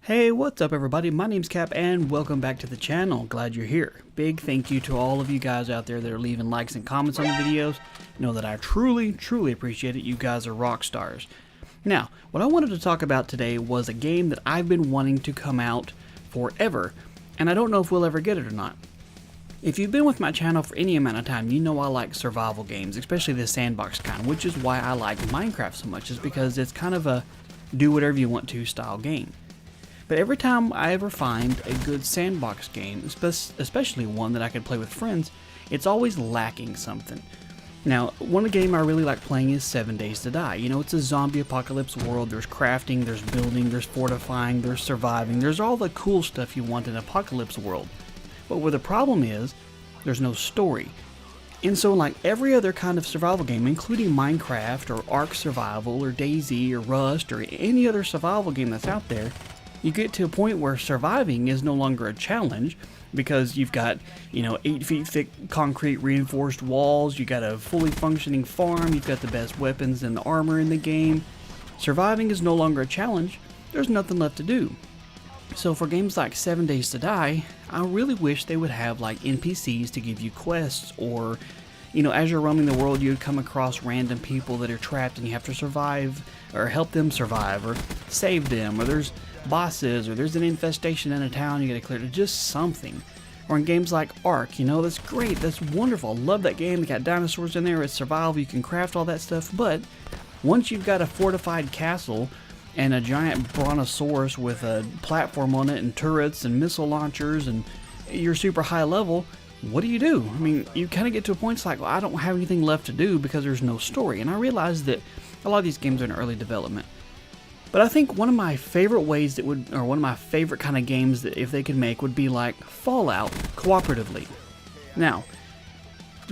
Hey, what's up everybody? My name's Cap and welcome back to the channel. Glad you're here. Big thank you to all of you guys out there that are leaving likes and comments on the videos. Know that I truly appreciate it. You guys are rock stars. Now, what I wanted to talk about today was a game that I've been wanting to come out forever, and I don't know if we'll ever get it or not. If you've been with my channel for any amount of time, you know I like survival games, especially the sandbox kind, which is why I like Minecraft so much, is because it's kind of a do whatever you want to style game. But every time I ever find a good sandbox game, especially one that I can play with friends, it's always lacking something. Now, one game I really like playing is 7 Days to Die. You know, it's a zombie apocalypse world. There's crafting, there's building, there's fortifying, there's surviving. There's all the cool stuff you want in an apocalypse world. But where the problem is, there's no story. And so like every other kind of survival game, including Minecraft or Ark Survival or DayZ or Rust or any other survival game that's out there, you get to a point where surviving is no longer a challenge because you've got, 8 feet thick concrete reinforced walls, you got a fully functioning farm, you've got the best weapons and the armor in the game. Surviving is no longer a challenge, there's nothing left to do. So for games like 7 Days to Die, I really wish they would have like NPCs to give you quests, or as you're roaming the world, you'd come across random people that are trapped and you have to survive, or help them survive, or save them, or there's bosses, or there's an infestation in a town you gotta clear, just something. Or in games like Ark, that's great, that's wonderful, I love that game, they got dinosaurs in there, it's survival, you can craft all that stuff, but once you've got a fortified castle and a giant brontosaurus with a platform on it and turrets and missile launchers and you're super high level, what do? I mean, you kind of get to a point it's like, well, I don't have anything left to do because there's no story. And I realize that a lot of these games are in early development. But I think one of my favorite ways that would, or one of my favorite kind of games that if they could make would be like Fallout cooperatively. Now,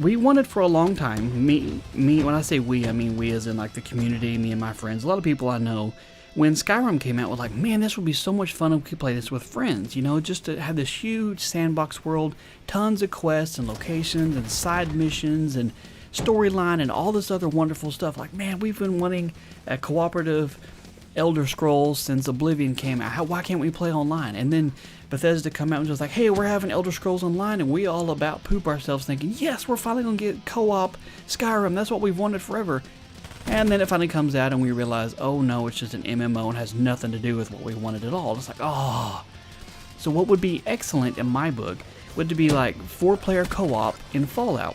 we wanted for a long time, me, when I say we, I mean we as in like the community, me and my friends, a lot of people I know, when Skyrim came out, was like, man, this would be so much fun if we could play this with friends, just to have this huge sandbox world, tons of quests and locations and side missions and storyline and all this other wonderful stuff. Like, man, we've been wanting a cooperative Elder Scrolls since Oblivion came out. Why can't we play online? And then Bethesda come out and just like, hey, we're having Elder Scrolls Online, and we all about poop ourselves thinking, yes, we're finally going to get co-op Skyrim. That's what we've wanted forever. And then it finally comes out and we realize, oh no, it's just an MMO and has nothing to do with what we wanted at all. It's like, oh. So what would be excellent in my book would be like 4-player co-op in Fallout.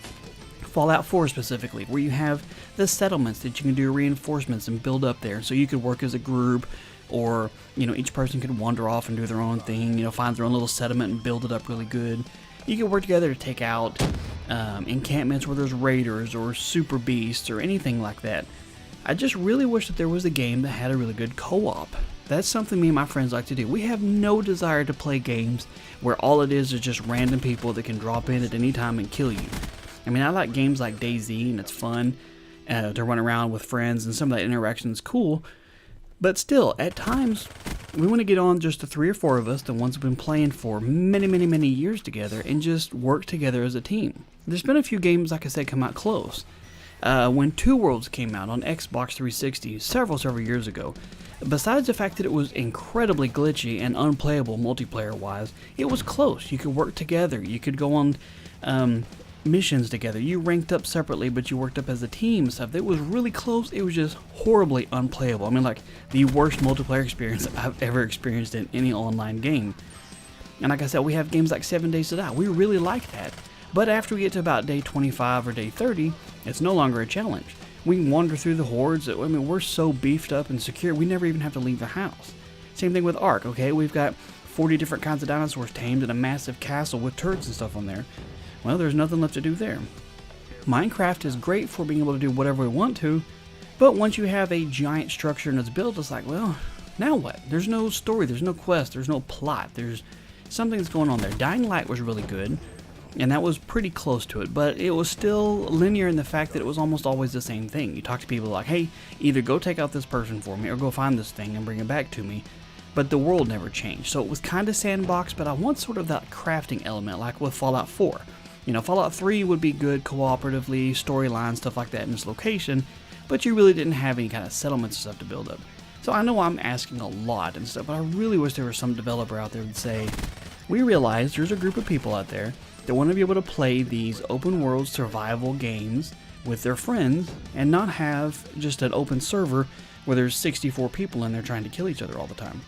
Fallout 4 specifically, where you have the settlements that you can do reinforcements and build up there. So you could work as a group, or, each person could wander off and do their own thing, find their own little settlement and build it up really good. You could work together to take out encampments where there's raiders or super beasts or anything like that. I just really wish that there was a game that had a really good co-op. That's something me and my friends like to do. We have no desire to play games where all it is just random people that can drop in at any time and kill you. I mean, I like games like DayZ, and it's fun to run around with friends, and some of that interaction is cool. But still, at times, we want to get on just the 3 or 4 of us, the ones who've been playing for many years together, and just work together as a team. There's been a few games, like I said, come out close. When Two Worlds came out on Xbox 360 several years ago, besides the fact that it was incredibly glitchy and unplayable multiplayer-wise, it was close. You could work together. You could go on missions together. You ranked up separately, but you worked up as a team and stuff. It was really close. It was just horribly unplayable. I mean, like the worst multiplayer experience I've ever experienced in any online game. And like I said, we have games like 7 Days to Die. We really like that. But after we get to about day 25 or day 30, it's no longer a challenge. We can wander through the hordes. I mean, we're so beefed up and secure, we never even have to leave the house. Same thing with Ark, okay? We've got 40 different kinds of dinosaurs tamed in a massive castle with turrets and stuff on there. Well, there's nothing left to do there. Minecraft is great for being able to do whatever we want to, but once you have a giant structure and it's built, it's like, well, now what? There's no story, there's no quest, there's no plot, there's something that's going on there. Dying Light was really good, and that was pretty close to it, but it was still linear in the fact that it was almost always the same thing. You talk to people like, hey, either go take out this person for me or go find this thing and bring it back to me, but the world never changed. So it was kind of sandbox, but I want sort of that crafting element like with Fallout 4. Fallout 3 would be good cooperatively, storyline, stuff like that in this location, but you really didn't have any kind of settlements and stuff to build up. So I know I'm asking a lot and stuff, but I really wish there was some developer out there that would say, we realize there's a group of people out there that want to be able to play these open world survival games with their friends and not have just an open server where there's 64 people in there trying to kill each other all the time.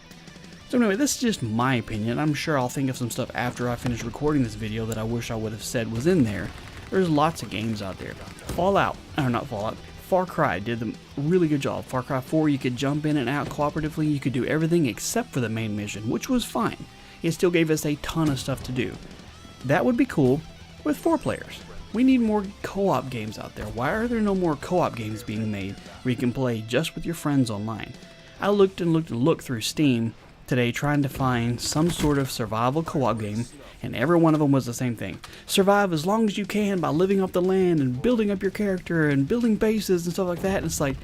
So anyway, this is just my opinion. I'm sure I'll think of some stuff after I finish recording this video that I wish I would have said was in there. There's lots of games out there. Far Cry did a really good job. Far Cry 4, you could jump in and out cooperatively. You could do everything except for the main mission, which was fine. It still gave us a ton of stuff to do. That would be cool with 4 players. We need more co-op games out there. Why are there no more co-op games being made where you can play just with your friends online? I looked and looked through Steam today trying to find some sort of survival co-op game, and every one of them was the same thing. Survive as long as you can by living off the land and building up your character and building bases and stuff like that. And it's like,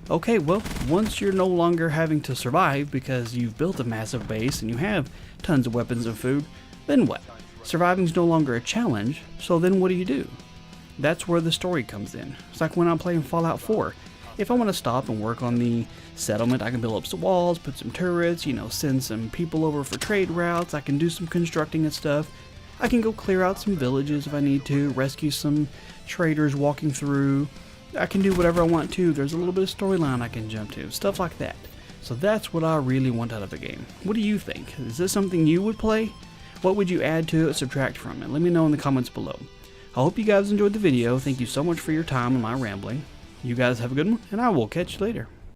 okay, well, once you're no longer having to survive because you've built a massive base and you have tons of weapons and food, then what? Surviving's no longer a challenge, so then what do? That's where the story comes in. It's like when I'm playing Fallout 4. If I want to stop and work on the settlement, I can build up some walls, put some turrets, send some people over for trade routes, I can do some constructing and stuff. I can go clear out some villages if I need to, rescue some traders walking through. I can do whatever I want to. There's a little bit of storyline I can jump to, stuff like that. So that's what I really want out of a game. What do you think? Is this something you would play? What would you add to it, subtract from it? Let me know in the comments below. I hope you guys enjoyed the video. Thank you so much for your time and my rambling. You guys have a good one, and I will catch you later.